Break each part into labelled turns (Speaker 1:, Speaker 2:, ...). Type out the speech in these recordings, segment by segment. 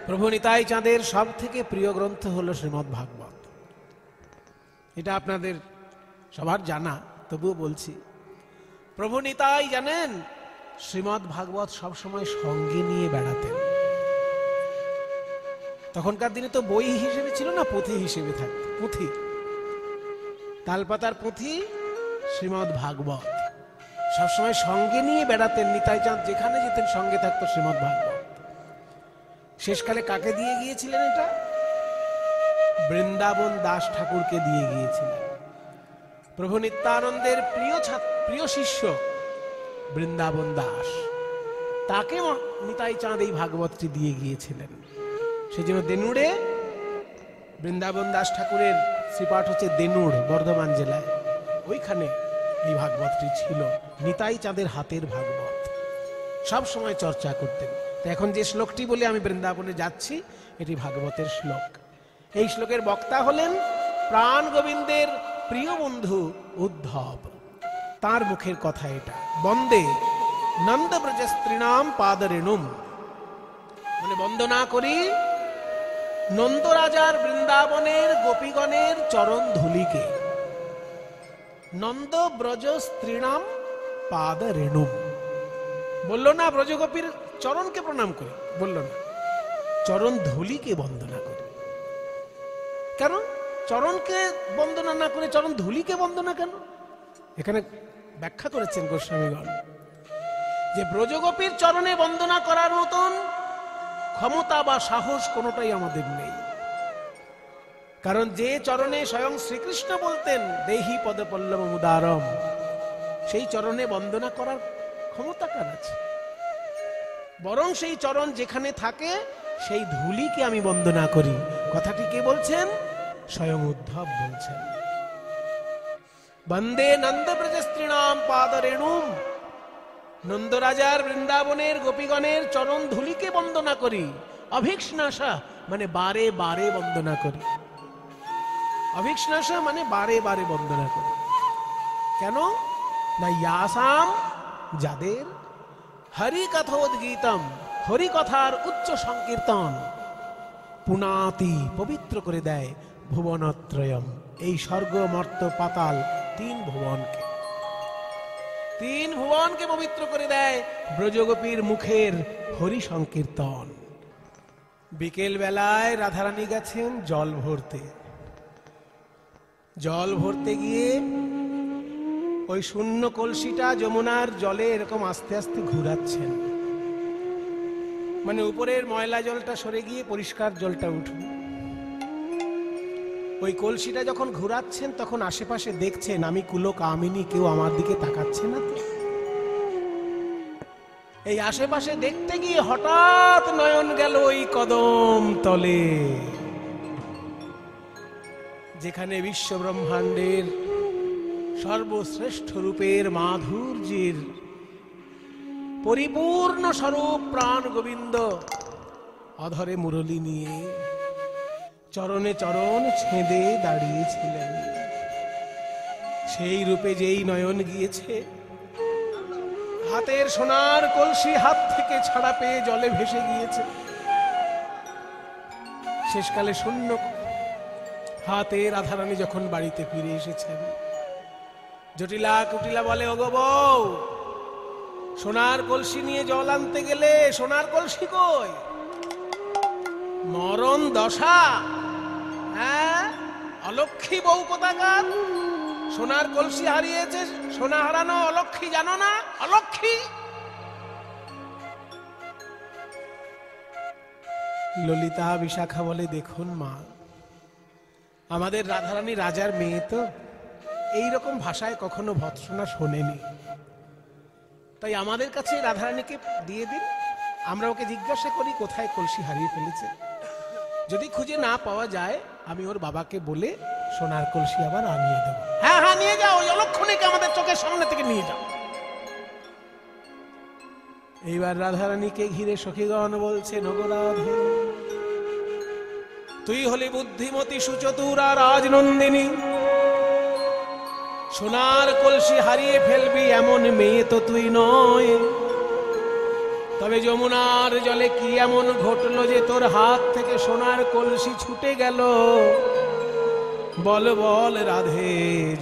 Speaker 1: প্রভু নিতাই চাঁদের সব থেকে প্রিয় গ্রন্থ হলো শ্রীমদ্ ভাগবত। এটা আপনাদের সবার জানা, তবুও বলছি। প্রভু নিতাই জানেন শ্রীমদ্ ভাগবত সবসময় সঙ্গে নিয়ে বেড়াতেন। তখনকার দিনে তো বই হিসেবে ছিল না, পুঁথি হিসেবে থাকত। পুঁথি, তালপাতার পুঁথি শ্রীমদ্ ভাগবত সবসময় সঙ্গে নিয়ে বেড়াতেন। নিতাই চাঁদ যেখানে যেতেন সঙ্গে থাকতো শ্রীমদ্ ভাগবত। শেষকালে কাকে দিয়ে গিয়েছিলেন এটা? বৃন্দাবন দাস ঠাকুরকে দিয়ে গিয়েছিলেন। প্রভু নিত্যানন্দের প্রিয় শিষ্য বৃন্দাবন দাস, তাকে নিতাই চাঁদ এই ভাগবতটি দিয়ে গিয়েছিলেন। সেজন্য দেনুড়ে বৃন্দাবন দাস ঠাকুরের শ্রীপাঠ হচ্ছে দেনুড়, বর্ধমান জেলায়। ওইখানে এই ভাগবতটি ছিল। নিতাই চাঁদের হাতের ভাগবত সব সময় চর্চা করতেন। তো এখন যে শ্লোকটি বলে আমি বৃন্দাবনে যাচ্ছি, এটি ভাগবতের শ্লোক। এই শ্লোকের বক্তা হলেন প্রাণ গোবিন্দের প্রিয় বন্ধু উদ্ধব। তার মুখের কথা এটা। বন্দে নন্দ ব্রজস্ত্রীণাম পাদরেণুম, মানে বন্দনা করি নন্দ রাজার বৃন্দাবনের গোপীগণের চরণ ধুলিকে। নন্দ ব্রজ স্ত্রীণাম পাদরেণুম বলল না, ব্রজগোপীর চরণকে প্রণাম করি বলল না, চরণ ধুলিকে বন্দনা করি। কেন চরণকে বন্দনা না করে চরণ ধুলিকে বন্দনা কেন? এখানে ব্যাখ্যা করেছেন গোস্বামীগণ যে ব্রজগোপীর চরণে বন্দনা করার মতন ক্ষমতা বা সাহস কোনোটাই আমাদের নেই। কারণ যে চরণে স্বয়ং শ্রীকৃষ্ণ বলতেন দেহি পদপল্লব মুদারম, সেই চরণে বন্দনা করার ক্ষমতা কার আছে? বরং সেই চরণ যেখানে থাকে সেই ধুলিকে আমি বন্দনা করি। কথাটি কে বলছেন? স্বয়ং উদ্ধব বলছেন। বন্দে নন্দ ব্রজস্ত্রীণাম পাদরেণুম, নন্দরাজার বৃন্দাবনের গোপীগণের চরণ ধুলিকে বন্দনা করি। অভিক্ষ্ণাসা মানে বারে বারে বন্দনা করি। অভিক্ষ্ণাসা মানে বারে বারে বন্দনা করি। কেন না ইয়াসাম, যাদের হরি কথোদ্গীতম, হরি কথার উচ্চ সংকীর্তন পুনাতি, পবিত্র করে দেয় ভুবনত্রয়ম, এই স্বর্গ মর্ত পাতাল তিন ভুবনকে পবিত্র করে দেয় ব্রজগোপীর মুখের হরি সংকীর্তন। বিকেল বেলায় রাধারানী গেছেন জল ভরতে গিয়ে ওই শূন্য কলসিটা যমুনার জলে এরকম আস্তে আস্তে ঘুরাচ্ছেন, মানে উপরের ময়লা জলটা সরে গিয়ে পরিষ্কার জলটা উঠবে। ওই কলসিটা যখন ঘুরাচ্ছেন তখন আশেপাশে দেখছেন আমি কুলো কামিনী, কেউ আমার দিকে তাকাচ্ছে না তো। এই আশেপাশে দেখতে গিয়ে হঠাৎ নয়ন গেল ওই কদম তলে, যেখানে বিশ্ব ব্রহ্মাণ্ডের সর্বশ্রেষ্ঠ রূপের মাধুর্যের পরিপূর্ণ স্বরূপ প্রাণ গোবিন্দ অধরে মুরলী নিয়ে চরণে চরণ ছেঁদে দাঁড়িয়েছিলেন। সেই রূপে যেই নয়ন গিয়েছে, হাতের সোনার কলসি হাত থেকে ছাড়া পেয়ে জলে ভেসে গিয়েছে। শেষকালে শূন্য হাতে রাধারানী যখন বাড়িতে ফিরে এসেছেন, জটিলা কুটিলা বলে, ওগো বউ, সোনার কলসি নিয়ে জল আনতে গেলে সোনার কলসি কই? মরণ দশা, হ্যাঁ, অলক্ষী বউ কোথাকার, সোনার কলসি হারিয়েছে, সোনা হারানো অলক্ষী জানো না? অলক্ষী। ললিতা বিশাখা বলে, দেখুন মা, আমাদের রাধারানী রাজার মেয়ে তো এইরকম ভাষায় কখনো ভৎসনা শোনেনি, তাই আমাদের কাছে রাধারানীকে দিয়ে দিন, আমরা ওকে জিজ্ঞাসা করি কোথায় কলসি হারিয়ে ফেলেছে। যদি খুঁজে না পাওয়া যায় আমি ওর বাবাকে বলে সোনার কলসি আবার আনিয়ে দেবো। হ্যাঁ হ্যাঁ, নিয়ে যাও, ওই অলক্ষণীকে আমাদের চোখের সামনে থেকে নিয়ে যাও। এইবার রাধারানীকে ঘিরে সখীগণ বলছে, ওগো রাধে, তুই হলি বুদ্ধিমতী সুচতুরা রাজনন্দিনী, সোনার কলসি হারিয়ে ফেলবি এমন মেয়ে তো তুই নয়। তবে যমুনার জলে কি এমন ঘটলো যে তোর হাত থেকে সোনার কলসি ছুটে গেল? বল বল রাধে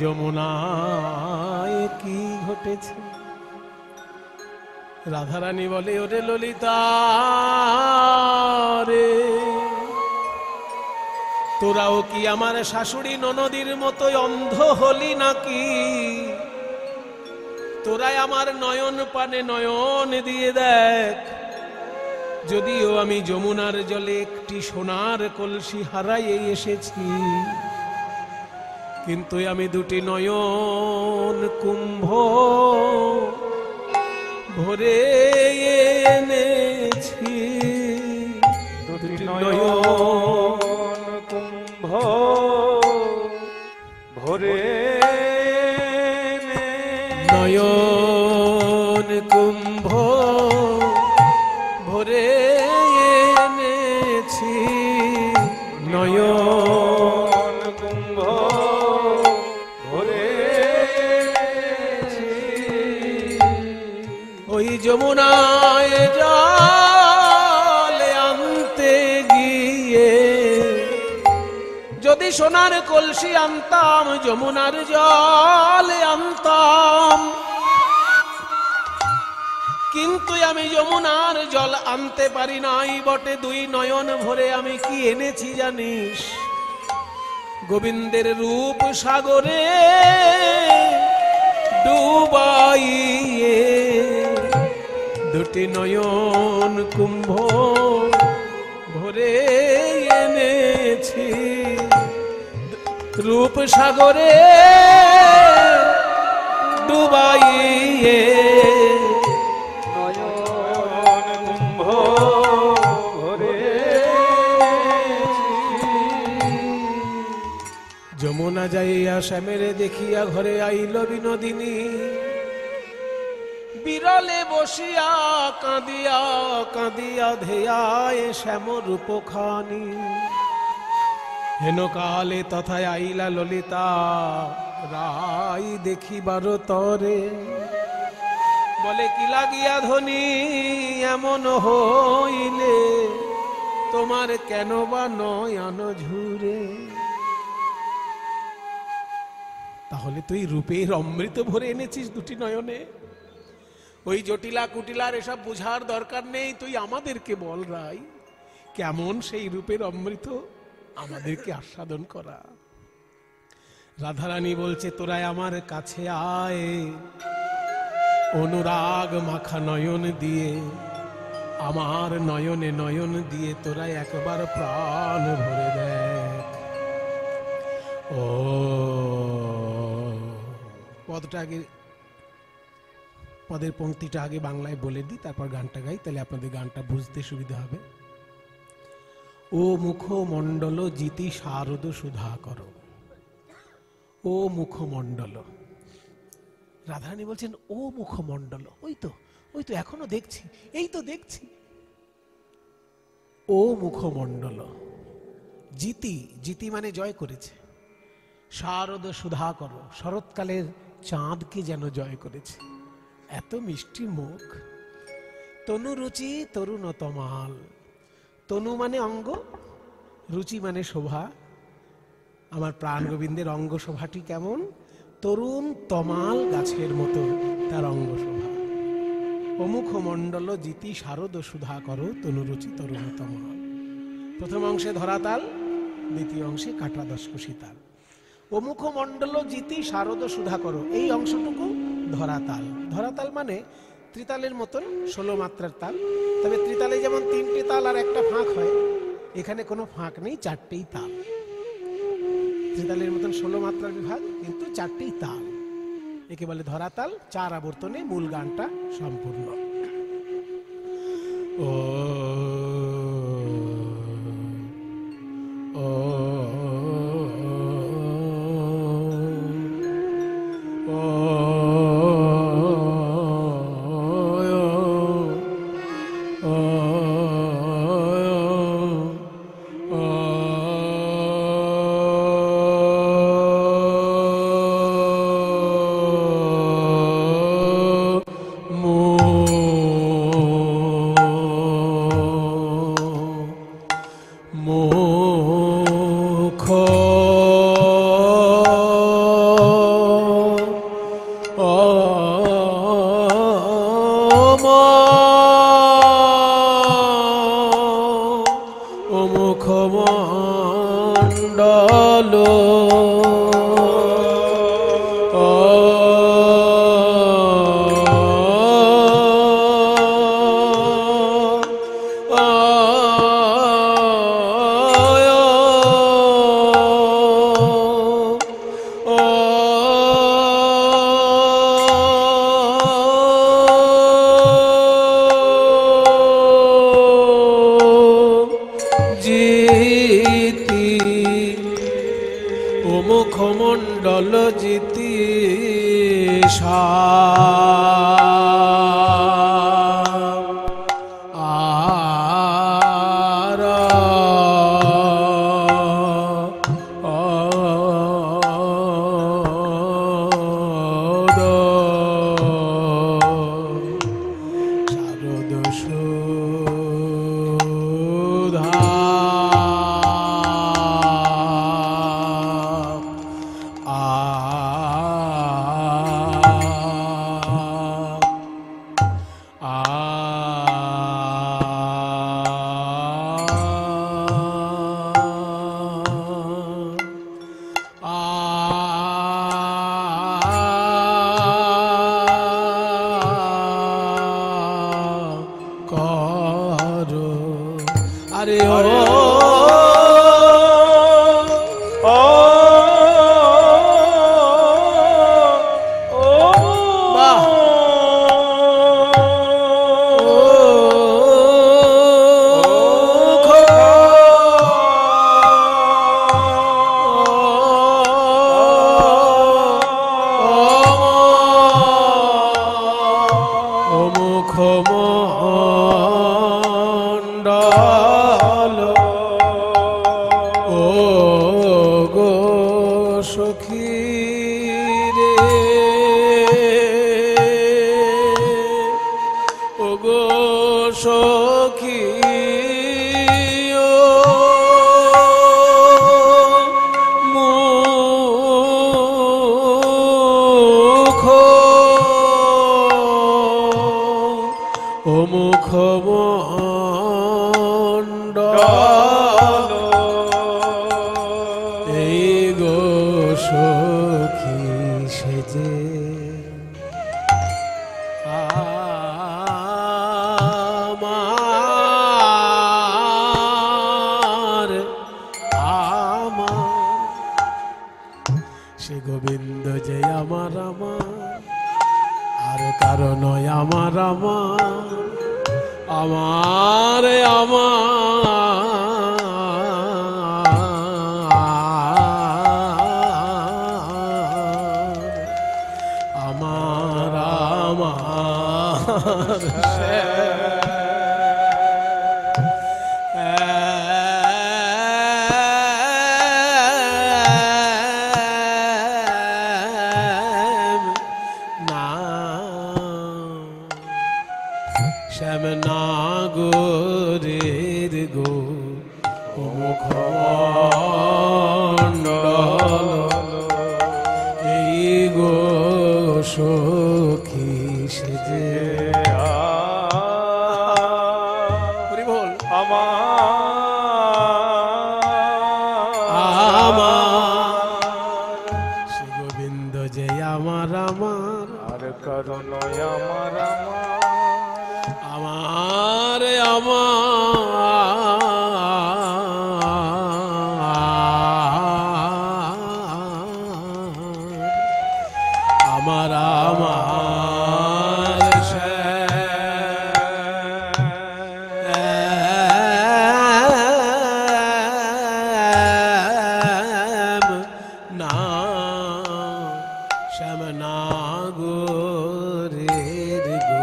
Speaker 1: যমুনায় কি ঘটেছে? রাধারানী বলে, ওরে ললিতা রে, তোরাও কি আমার শাশুড়ি ননদীর মতোই অন্ধ হলি নাকি? তোরাই আমার নয়ন পানে নয়ন দিয়ে দেখ, যদিও আমি যমুনার জলে একটি সোনার কলসি হারাইয়ে এসেছি, কিন্তু আমি দুটি নয়ন কুম্ভ ভরে এনেছি।
Speaker 2: দুটি নয়ন কুম্ভ ভরে
Speaker 1: নয়ন কুম্ভ ভরে এনেছি, নয়ন
Speaker 2: কুম্ভ ভরে
Speaker 1: ওই যমুনায় জল আনতে গিয়ে যদি সোনার কলসি আনতাম, যমুনার জল আনতাম, কিন্তু আমি যমুনার জল আনতে পারি নাই বটে। দুই নয়ন ভরে আমি কি এনেছি জানিস? গোবিন্দের রূপ সাগরে ডুবাইয়ে দুটি নয়ন কুম্ভ ভরে এনেছি। রূপ সাগরে ডুবাইয়ে
Speaker 2: নয়ন কুম্ভ ভরে
Speaker 1: যমুনা যাইয়া শ্যামেরে দেখিয়া ঘরে আইল বিনোদিনী, বিরলে বসিয়া কাঁদিয়া কাঁদিয়া ধেয়ায় শ্যাম রূপখানি। হেন কালে তথায় আইলা ললিতা রাই দেখিবার তরে, বলে কি লাগিয়া ধনী এমন হইলে, তোমার কেন বা নয়ন ঝুরে? তাহলে তুই রূপের অমৃত ভরে এনেছিস দুটি নয়নে। ওই জটিলা কুটিলার এসব বুঝার দরকার নেই, তুই আমাদেরকে বল রাই, কেমন সেই রূপের অমৃত আমাদেরকে আস্বাদন করা। রাধারানী বলছে, তোরাই আমার কাছে আয়, অনুরাগ মাখা নয়ন দিয়ে, আমার নয়নে নয়ন দিয়ে তোরাই একবার প্রাণ ভরে দেখ। ও পদটা আগে, পদের পংক্তিটা আগে বাংলায় বলে দিই, তারপর গানটা গাই, তাহলে আপনাদের গানটা বুঝতে সুবিধা হবে। ও মুখমণ্ডল জিতি শারদ সুধা করো, ও মুখমণ্ডল। রাধারানী বলছেন, ও মুখমণ্ডল, ওই তো এখনো দেখছি, এই তো দেখছি। ও মুখমণ্ডল জিতি, জিতি মানে জয় করেছে। শারদ সুধা করো, শরৎকালের চাঁদকে যেন জয় করেছে, এত মিষ্টি মুখ। তনু রুচি তরুণ তমাল, তনু মানে অঙ্গ, রুচি মানে শোভা। আমার প্রাণ গোবিন্দের অঙ্গ শোভাটি কেমন? তরুণ তমাল গাছের মতো তার অঙ্গ শোভা। অমুখ মণ্ডল জিতি শারদ সুধা করো, তনুরুচি তরুণ তমাল। প্রথম অংশে ধরাতাল, দ্বিতীয় অংশে কাটা দশকুশি তাল। অমুখ মণ্ডল জিতি শারদ সুধা করো, এই অংশটুকু ধরাতাল। ধরাতাল মানে ত্রিতালের মতন 16 মাত্রার তাল, তবে ত্রিতালে যেমন 3টে তাল আর একটা ফাঁক হয়, এখানে কোনো ফাঁক নেই, 4টেই তাল। ত্রিতালের মতন 16 মাত্রার বিভাগ, কিন্তু 4টেই তাল, একে বলে ধরাতাল। 4 আবর্তনে মূল গানটা সম্পূর্ণ। ও ও মুখ মুখমণ্ডল মুখমণ্ডল জিতি আরে মুখমণ্ডল ও গো সখী রে ও গো সখী ও মুখমণ্ডল এই গো সখী সেজে আমার সে গোবিন্দ যে আমার আর কারণ আমার আমার আমার শ্যাম নাগরের গো মুখমণ্ডল এই গো সখী সেজে হরি বল আমার শ্রী গোবিন্দ যে আমার
Speaker 2: আর কারণ আমার
Speaker 1: শ্যাম নাগরের গো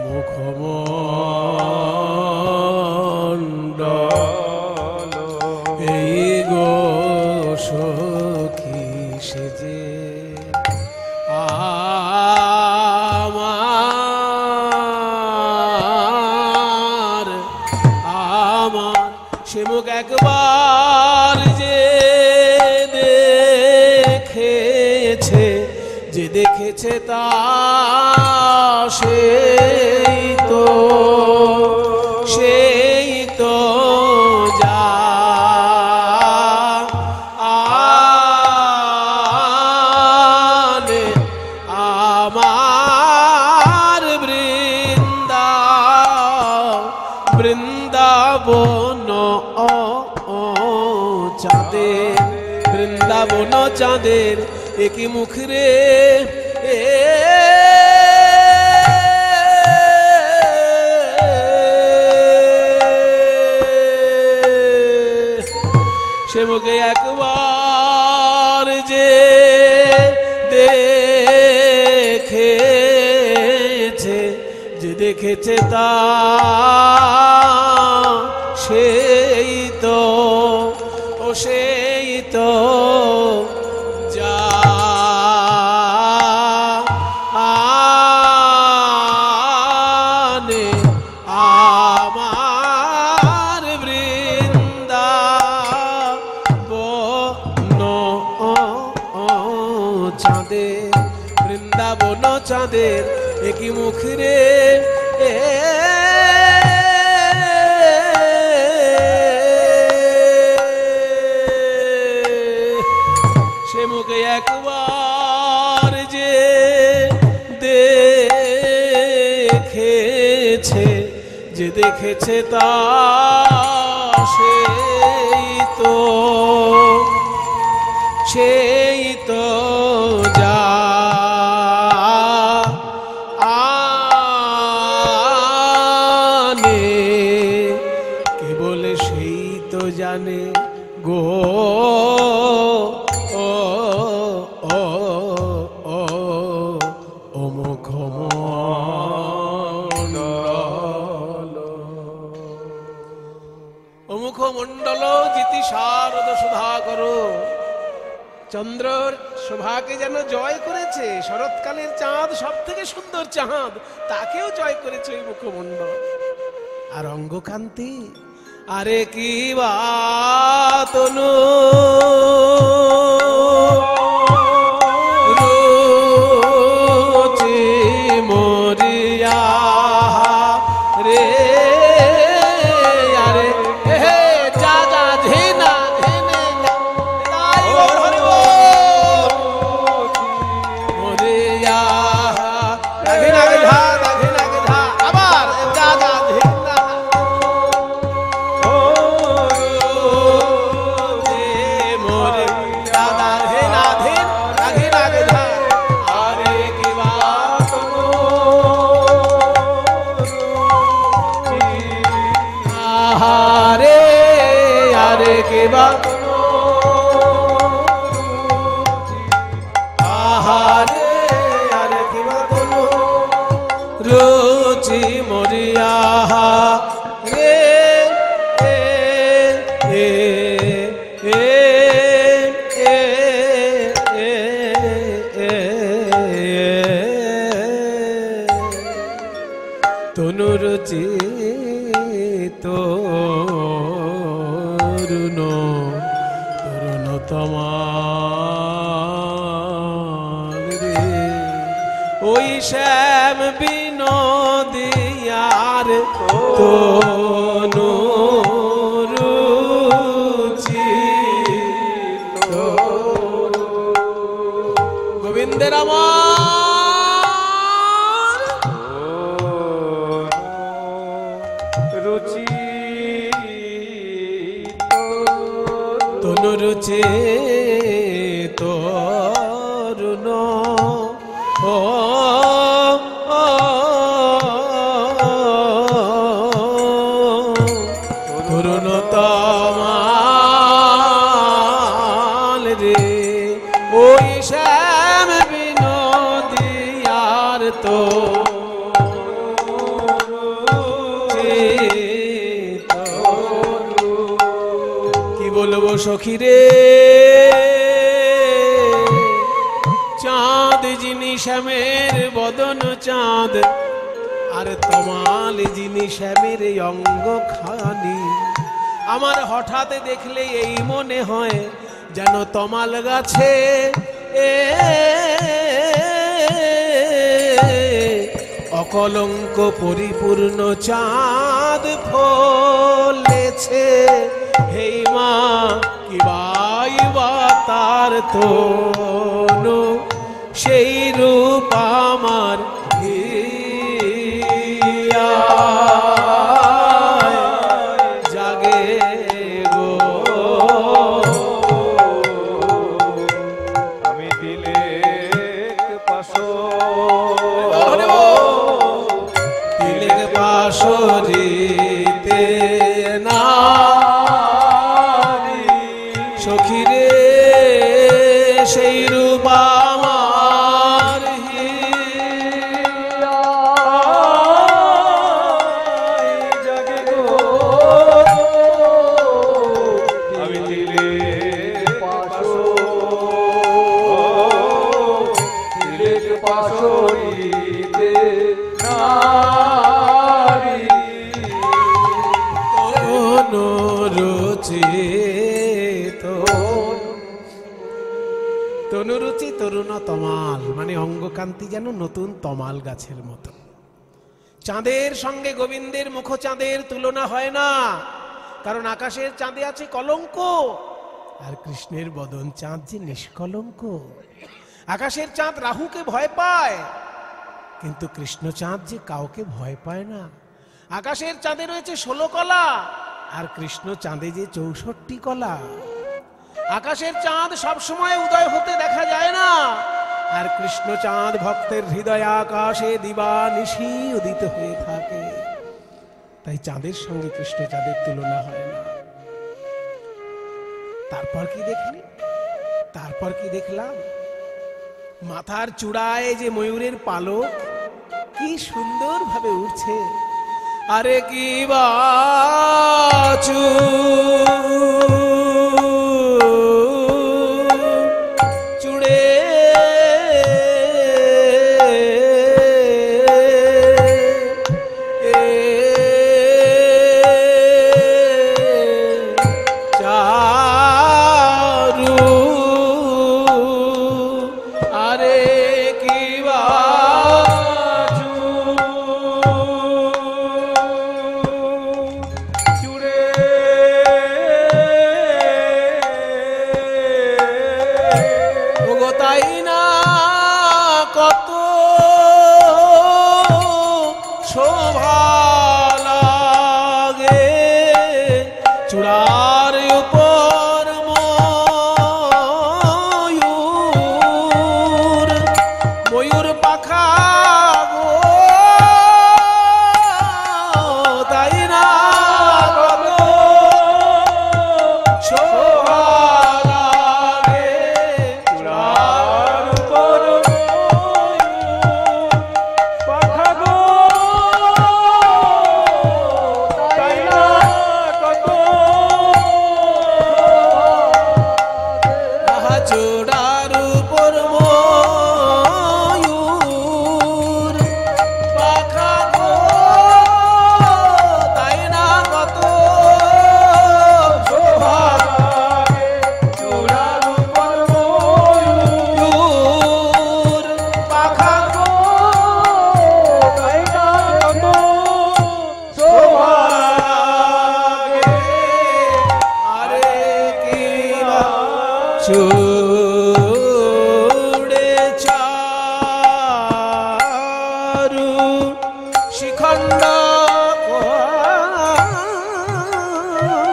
Speaker 1: মুখমণ্ডল এই গো সখী সেজে আমার সে মুখ একবার যে দেখেছে, যে দেখেছে তা সেই তো জানে আমার বৃন্দাবন চাঁদের, বৃন্দাবন চাঁদের একই মুখ রে। সে মুখে একবার যে দেখেছে, যে দেখেছে তা সেই তো সেই তো জানে আমার বৃন্দাবন চাঁদের, বৃন্দাবন চাঁদের একই মুখ রে। সে মুখে একবার যে দেখেছে, যে দেখেছে তা সেই তো জানে, কেবল সেই তো জানে গো। মুখমণ্ডল জিতি শারদ সুধাকর, চন্দ্রর শোভাকে যেন জয় করেছে। শরৎকালের চাঁদ সব থেকে সুন্দর চাঁদ, তাকেও জয় করেছে ওই মুখমণ্ডল। আর অঙ্গকান্তি, আরে কি বাতনু রুচি মরিয়া রে। রুচি মরিয়া রে তনু রুচি তরুণ তরুণতমার রে। ওই শ্যাম বিনোদিয়ার তনু রুচি গোবিন্দের আমার রুচি তনু রুচি তরুণ তরুণতমাল রে। ওই শ্যাম বিনোদিয়ার তো কি বলবো সখী রে। চাঁদ যিনি শ্যামের বদন চাঁদ, আর তমাল যিনি শ্যামের অঙ্গ খানি। আমার হঠাৎ দেখলে এই মনে হয় যেন তমাল গাছে অকলঙ্ক পরিপূর্ণ চাঁদ ফলেছে। হে মা কিবা তার তনু সেই রূপ আমার জাগে গো।
Speaker 2: আমি দিলে পাশো
Speaker 1: তিলেক পাশরিতে না সখীরে সেই রূপ আমার
Speaker 2: জাগে গো। আমি দিলে পাশো দিলে পাশরিতে নারী
Speaker 1: তনুরুচি তরুণ তমাল, মানে অঙ্গকান্তি যেন নতুন তমাল গাছের মতো। চাঁদের সঙ্গে গোবিন্দের মুখ চাঁদের তুলনা হয় না, কারণ আকাশের চাঁদে আছে কলঙ্ক, আর কৃষ্ণের বদন চাঁদ যে নিষ্কলঙ্ক। আকাশের চাঁদ রাহুকে ভয় পায়, কিন্তু কৃষ্ণ চাঁদ যে কাউকে ভয় পায় না। আকাশের চাঁদে রয়েছে 16 কলা, আর কৃষ্ণ চাঁদে যে 64 কলা। আকাশের চাঁদ সবসময় উদয় হতে দেখা যায় না, আর কৃষ্ণ চাঁদ ভক্তের হৃদয় আকাশে দিবানিশি উদিত হয়ে থাকে। তাই চাঁদের সঙ্গে কৃষ্ণ চাঁদের তুলনা হয় না। তারপর কি দেখলাম? মাথার চূড়ায় যে ময়ূরের পালক কি সুন্দর ভাবে উঠছে। আরে কি বাচু চুড়ে চারু আরে কি বাচু
Speaker 2: চুড়ে
Speaker 1: ওগো তাই না কত শোভা লাগে চূড়ার উপর ময়ূর পাখা গো, তাই না কত শোভা লাগে চূড়ার উপর
Speaker 2: পাখা গো, তাই না কত
Speaker 1: আহা চূড়ার উপর ময়ূর পাখা গো, তাই না কত শোভা লাগে
Speaker 2: চূড়ার উপর ময়ূর
Speaker 1: পাখা গো,
Speaker 2: তাই না কত শোভা লাগে।
Speaker 1: আরে কি চূড়ে চারু শিখণ্ড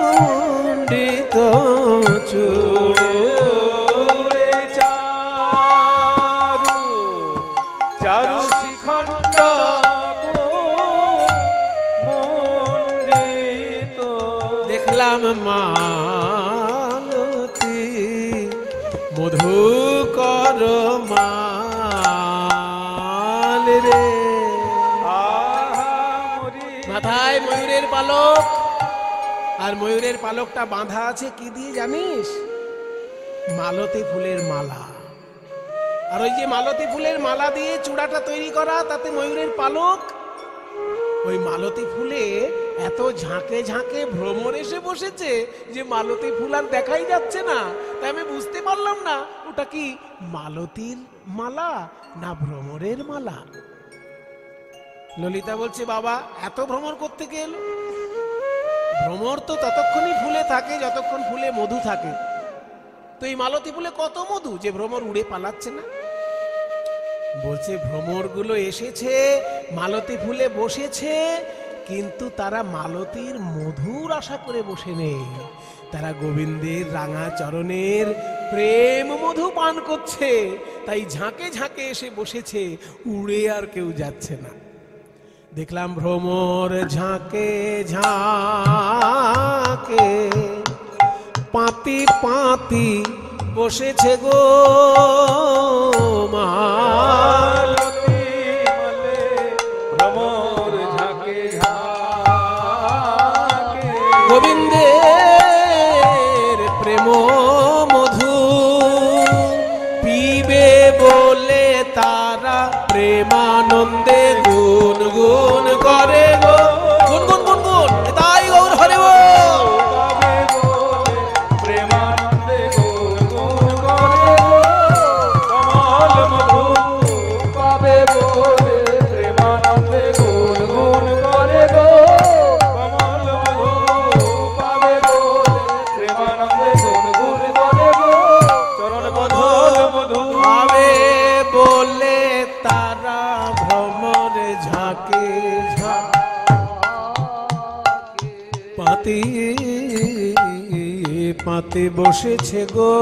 Speaker 1: খণ্ডিত
Speaker 2: চূড়ে চারু চারু শিখণ্ড মণ্ডিত।
Speaker 1: দেখলাম মালতী মধুকর মাল রে, মাথায় ময়ূরের পালক, আর ময়ূরের পালকটা বাঁধা আছে কি দিয়ে জানিস? মালতী ফুলের মালা। আর ওই যে মালতী ফুলের মালা দিয়ে চূড়াটা তৈরি করা, তাতে ময়ূরের পালক। ওই মালতী ফুলে এত ঝাঁকে ঝাঁকে ভ্রমর এসে বসেছে যে মালতী ফুল আর দেখাই যাচ্ছে না। তাই আমি বুঝতে পারলাম না ওটা কি মালতীর মালা না ভ্রমরের মালা। ললিতা বলছে, বাবা এত ভ্রমর কোত্থেকে এলো? ভ্রমর তো ততক্ষণই ফুলে থাকে যতক্ষণ ফুলে মধু থাকে। তো এই মালতী ফুলে কত মধু যে ভ্রমর উড়ে পালাচ্ছে না? বলছে ভ্রমর গুলো এসেছে, মালতী ফুলে বসেছে, কিন্তু তারা মালতীর মধুর আশা করে বসে নেই, তারা গোবিন্দের রাঙা চরণের প্রেম মধু পান করছে। তাই ঝাঁকে ঝাঁকে এসে বসেছে, উড়ে আর কেউ যাচ্ছে না। দেখলাম ভ্রমর ঝাঁকে ঝাঁকে পাতি পাতি বসেছে গো
Speaker 2: মালতী মালে ভ্রমর ঝাঁকে ঝাঁকে
Speaker 1: গোবিন্দের প্রেম মধু পিবে বলে তারা প্রেমানন্দে গুন গুন করে গো। গুন গুন গুন গুন, তাই গৌর হরে বল।
Speaker 2: প্রেমানন্দে গুন গুন করে কমল মধু পাবে বলে প্রেমানন্দে গুন গুন করে গো কমল মধু পাবে বলে প্রেমানন্দে গুন গুন করে গো চরণ কমল মধু
Speaker 1: পাবে বলে তারা ভ্রমর ঝাঁকে পাতি পাতি বসেছে গো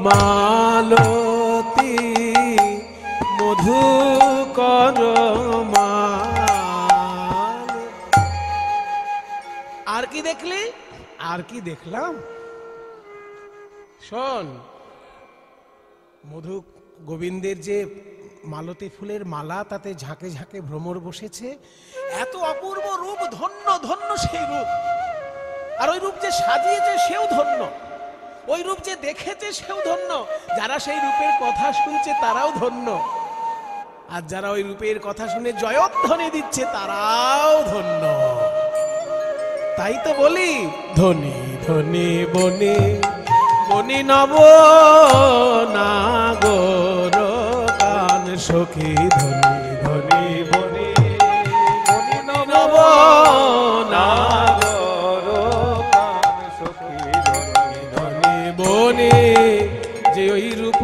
Speaker 1: মালতী মধু কর আর কি দেখলি? আর কি দেখলাম শোন, মধু গোবিন্দের যে মালতী ফুলের মালা, তাতে ঝাঁকে ঝাঁকে ভ্রমর বসেছে। এত অপূর্ব রূপ, ধন্য ধন্য সেই রূপ। আর ওই রূপ যে সাজিয়েছে সেও ধন্য, ওই রূপ যে দেখেছে সেও ধন্য, যারা সেই রূপের কথা শুনছে তারাও ধন্য, আর যারা ওই রূপের কথা শুনে জয়ধ্বনি দিচ্ছে তারাও ধন্য। তাই তো বলি, ধনী ধনী বনি বনি নব নাগর কান সখী, ধনী ধনী বনি
Speaker 2: বনি
Speaker 1: নব
Speaker 2: নাগর কান সখী ধনী
Speaker 1: ধনী বনি, যে ওই রূপ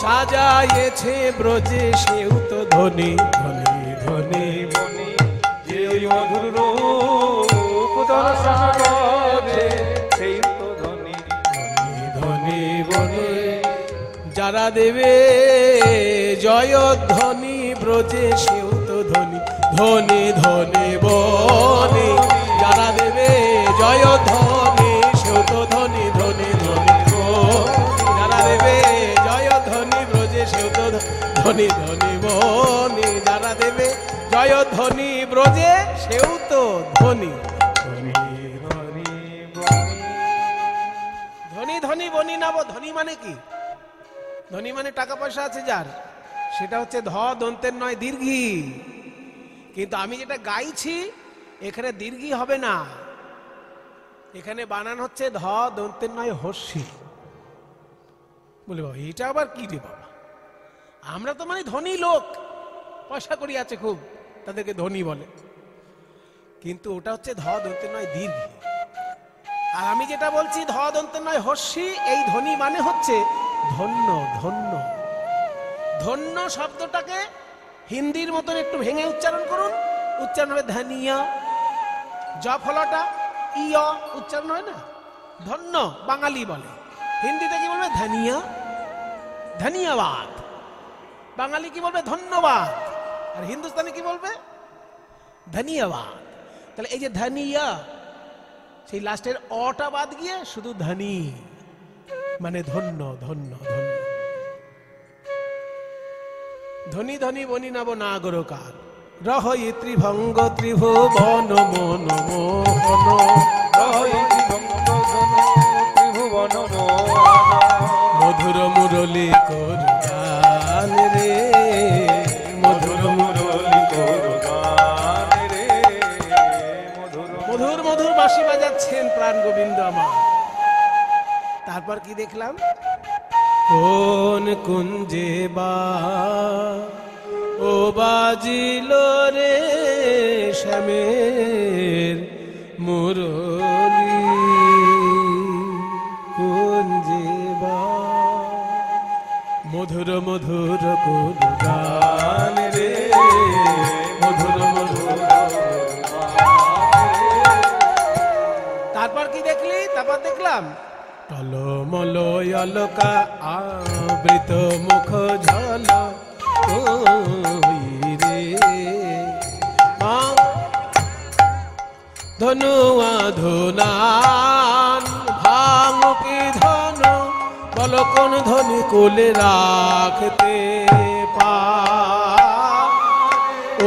Speaker 1: সাজাইয়েছে ব্রজে সেও তো ধনী ধনী ধনী
Speaker 2: বনি যে ওই মধুর রূপ দর্শন করে সেই তো ধনী
Speaker 1: ধনী বনে। যারা দেবে জয়ধ্বনি ব্রজে সেও তো ধনী ধনী ধনী বনে। যারা দেবে জয়ধ্বনি সেও তো ধনী ধনী ধনী যারা দেবে জয়ধ্বনি ব্রজে সেও তো ধনী ধনী বনে। যারা দেবে জয়ধ্বনি ব্রজে সেও তো ধনী ধনী ধনী ধনী ধনী বনি নাব। ধনী মানে কি? ধনী মানে টাকা পয়সা আছে যার, সেটা হচ্ছে ধ দন্তের নয় দীর্ঘী। কিন্তু আমি যেটা গাইছি এখানে দীর্ঘী হবে না, এখানে বানান হচ্ছে ধ দন্তের নয় হর্ষি। বলে বাবা এটা আবার কি রে বাবা, আমরা তো মানে ধনী লোক, পয়সা করি আছে খুব, তাদেরকে ধনী বলে, কিন্তু ওটা হচ্ছে ধ দন্তের নয় দীর্ঘী। আর আমি যেটা বলছি ধ দন্তের নয় হর্ষি, এই ধনী মানে হচ্ছে ধন্য ধন্য। ধন্য শব্দটাকে হিন্দির মতন একটু ভেঙে উচ্চারণ করুন, উচ্চারণ হবে ধনিয়া। জ ফলাটা ইয় উচ্চারণ হয় না, ধন্য বাঙালি বলে, হিন্দিতে কি বলবে? ধনিয়া, ধন্যবাদ। বাঙালি কি বলবে? ধন্যবাদ। আর হিন্দুস্তানি কি বলবে? ধন্যবাদ। তাহলে এই যে ধনিয়া, সেই লাস্টের অটা বাদ গিয়ে শুধু ধনী, মানে ধন্য ধন্য ধন্য। ধনী ধনী বনি নাব নাগর কাল, রহই ত্রিভঙ্গ ত্রিভুবন মন মোহন,
Speaker 2: রহই ত্রিভঙ্গ ত্রিভুবন মোহন,
Speaker 1: মধুর মুরলী কর গান রে, মধুর মুরলী কর
Speaker 2: গান রে,
Speaker 1: বাজাচ্ছেন প্রাণ গোবিন্দ আমার। তারপর কি দেখলাম, কোন কুঞ্জে বা ও বাজিল রে শ্যামের মুরলী, কুঞ্জে বা মধুর মধুর কোন গান রে, মধুর মধুর। তারপর কি দেখলি? তারপর দেখলাম টলমল অলকা আবৃত মুখ ঝল রে, ধনু ধুনান ভাঙকি ধন, বল কোন ধনী কোলে রাখতে পা,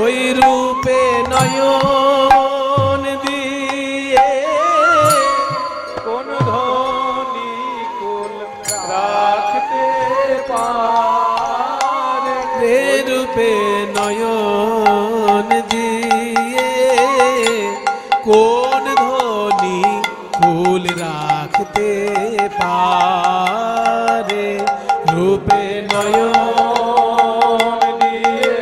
Speaker 1: ওই রূপে নয়ন দিয়ে
Speaker 2: কোন ধনী কুল রাখতে পারে,
Speaker 1: রে রূপে নয়ন দিয়ে কোন ধনী কুল রাখতে পারে, রূপে নয়ন দিয়ে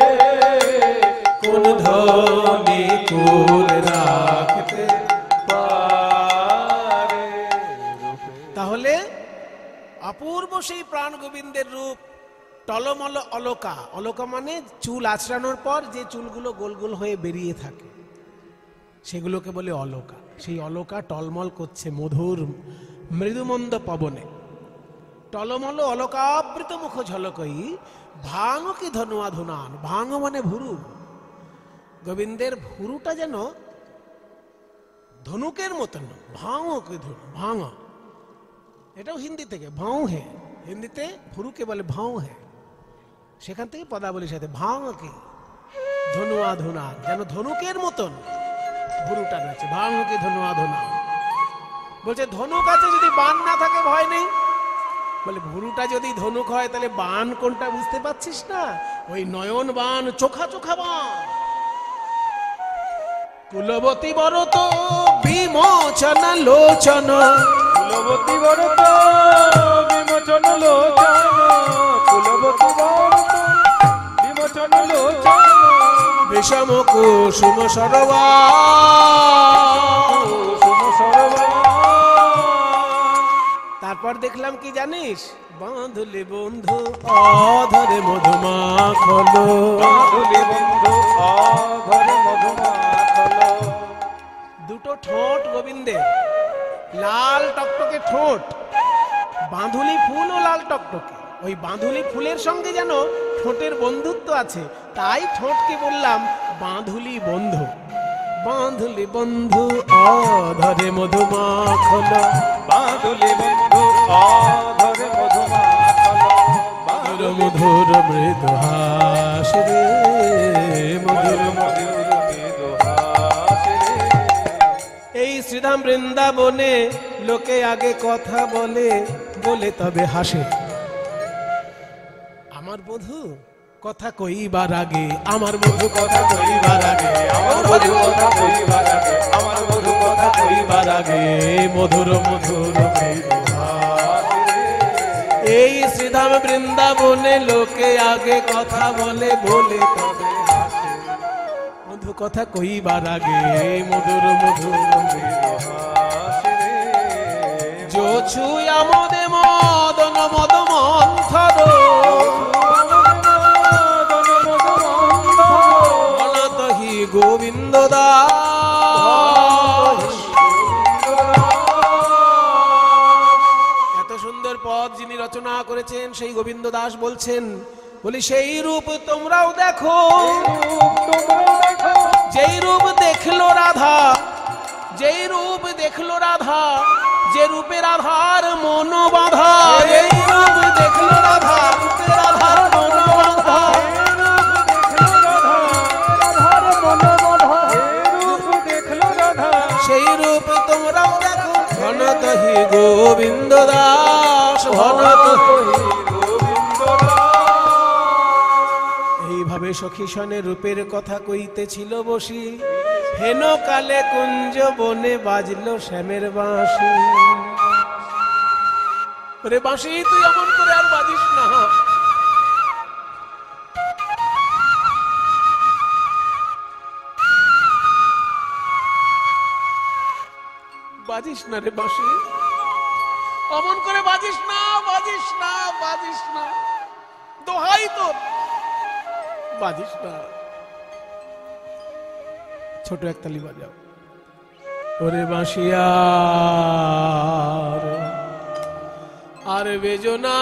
Speaker 1: কোন ধনী কুল রাখতে
Speaker 2: পারে।
Speaker 1: তাহলে অপূর্ব সেই প্রাণ গোবিন্দের রূপ টলমল অলকা। অলকা মানে চুল আঁচড়ানোর পর যে চুলগুলো গোল গোল হয়ে বেরিয়ে থাকে সেগুলোকে বলে অলকা। সেই অলকা টলমল করছে মধুর মৃদুমন্দ পবনে। টলমল অলকাবৃত মুখ ঝলকই ভাঙ কি ধনুয়া ধুনান। ভাঙ মানে ভুরু। গোবিন্দের ভুরুটা যেন ধনুকের মতন। ভাঙ কি ধনু, ভাঙ, এটাও হিন্দি থেকে ভাও হে, হিন্দিতে ভুরুকে বলে ভাও হে, সেখান থেকে পদাবলীর সাথে ভাঙ কি ধনুয়া ধুনান, যেন ধনুকের মতন ভুরুটা রয়েছে। ভাঙ কি ধনুয়া ধুনান বলছে ধনুক আছে, যদি বান না থাকে ভয় নেই। বলে ভুরুটা যদি ধনুক হয় তাহলে বান কোনটা বুঝতে পারছিস না? ওই নয়ন বান, চোখা চোখা বান। কুলবতী বরত বিমোচন লোচন,
Speaker 2: কুলবতী বরত বিমোচন লোচন, কুলবতী বরত বিমোচন লোচন,
Speaker 1: বিষম কুসুম সরবা,
Speaker 2: কুসুম সরবা।
Speaker 1: তারপর দেখলাম কি জানিস? বাঁধলে বন্ধু অধরে মধুমাখলো,
Speaker 2: বাঁধলি বন্ধু অধরে মধুমাখলো।
Speaker 1: দুটো ঠোঁট গোবিন্দের, লাল টকটকে ঠোঁট। বাঁধুলি ফুলও লাল টকটকে। ওই বাঁধুলি ফুলের সঙ্গে যেন ঠোঁটের বন্ধুত্ব আছে, তাই ঠোঁটকে বললাম বাঁধুলি বন্ধু। বাঁধুলি বন্ধু অধরে মধুমাখলো,
Speaker 2: বাঁধলি বন্ধু অধরে মধুমাখলো,
Speaker 1: মধুর মধুর মৃদু হাস রে, মধুর
Speaker 2: মধুর মৃদু হাস রে।
Speaker 1: এই শ্রীধাম বৃন্দাবনে লোকে আগে কথা বলে, বলে তবে হাসে। আমার বধূ কথা কইবার আগে, আমার বধূ কথা কইবার আগে,
Speaker 2: আমার বধূ কথা কইবার আগে, আমার বধূ কথা
Speaker 1: কইবার আগে মধুর মধুর মৃদু হাস রে। এই শ্রীধাম বৃন্দাবনে লোকে আগে কথা বলে, বলে তবে হাসে। বধূ কথা কইবার আগে মধুর মধুর মৃদু
Speaker 2: হাস রে।
Speaker 1: যো ছুঁই আমোদে মদন মদ মন্থর, অনাতহি গোবিন্দ দাস। এত সুন্দর পদ যিনি রচনা করেছেন সেই গোবিন্দ দাস বলছেন, বলি সেই রূপ তোমরাও দেখো, যেই রূপ দেখলো রাধা, যেই রূপ দেখলো রাধা, যে রূপে রাধার মন বাঁধা, এই রূপ দেখলো রাধা, রূপে রাধার মন বাঁধা, সেই রূপ তোমরাও দেখো। ঘনতহি গোবিন্দ দাস, ঘনতহি গোবিন্দ দাস। এইভাবে সখী সনে রূপের কথা কইতেছিল বসি। হেন কালে কুঞ্জ বনে বাজলো শ্যামের বাঁশি। ওরে বাঁশি তুই এমন করে আর বাজিস না, বাজিস না রে বাঁশি, অমন করে বাজিস না, বাজিস না, বাজিস না, দোহাই তো, বাজিস না। ছোট একতালি বাজাও। ওরে বাঁশিয়া আর বেজো না,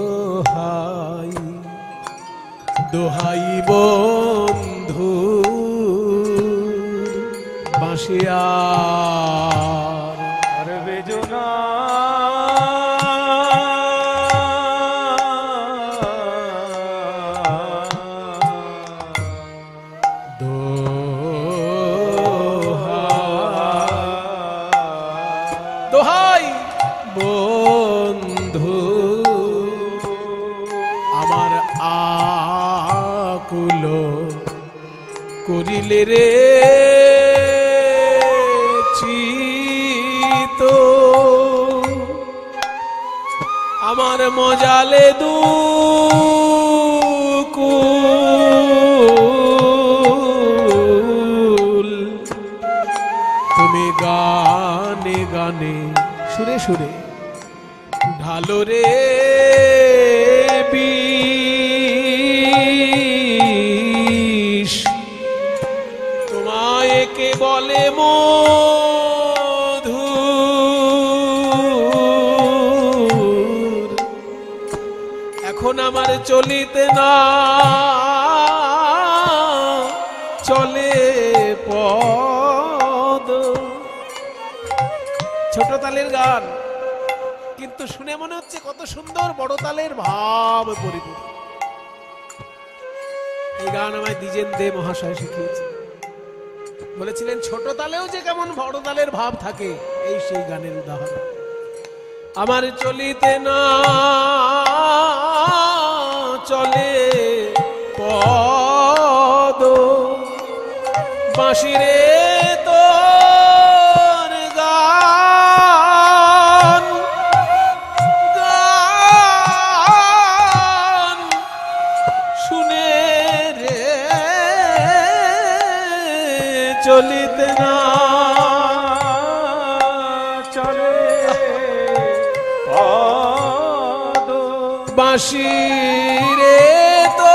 Speaker 1: দোহাই দোহাই বন্ধু বাঁশিয়া
Speaker 2: আর বেজো না,
Speaker 1: দোহাই বন্ধু আমার আকুল করিলে রে চিত, আমার মজালে দুকুল, তুমি গানে গানে সুরে সুরে ঢালো রে বিষ, তোমায় কে বলে মধুর, এখন আমার চলিতে না চলে পদ। ছোট তালের গান, কিন্তু শুনে মনে হচ্ছে কত সুন্দর বড় তালের ভাব পরিপূর্ণ। এই গান আমায় দ্বিজেন দে মহাশয় শিখিয়েছে, বলেছিলেন ছোট তালেও যে কেমন বড় তালের ভাব থাকে, এই সেই গানের উদাহরণ। আমার চলিতে না চলে পদ, বাঁশিরে তোর গান গান শুনে রে চলিতে না
Speaker 2: চলে পদ,
Speaker 1: বাঁশিরে তো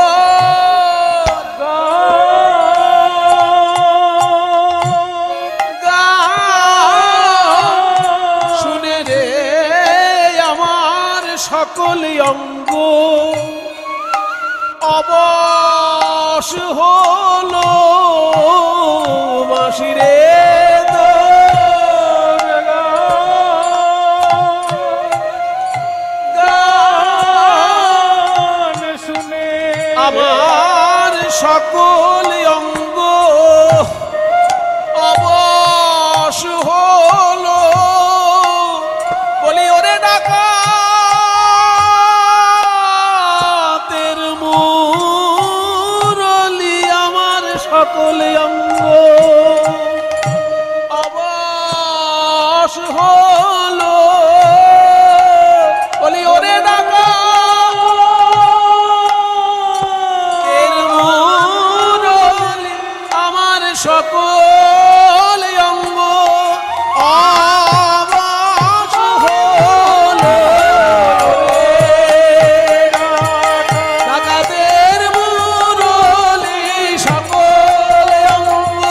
Speaker 1: শুনে রে আমার সকল অঙ্গ অবশ হলো, বাঁশিরে আমার সকল অঙ্গ অবশ হলো, বলি ওরে ডাকাতের মুরলি, আমার সকল অঙ্গ অবশ হলো, বলি ওরে ডাকা সকল অঙ্গ অবশ হলো, ডাকাতের মুরলি সকল অঙ্গ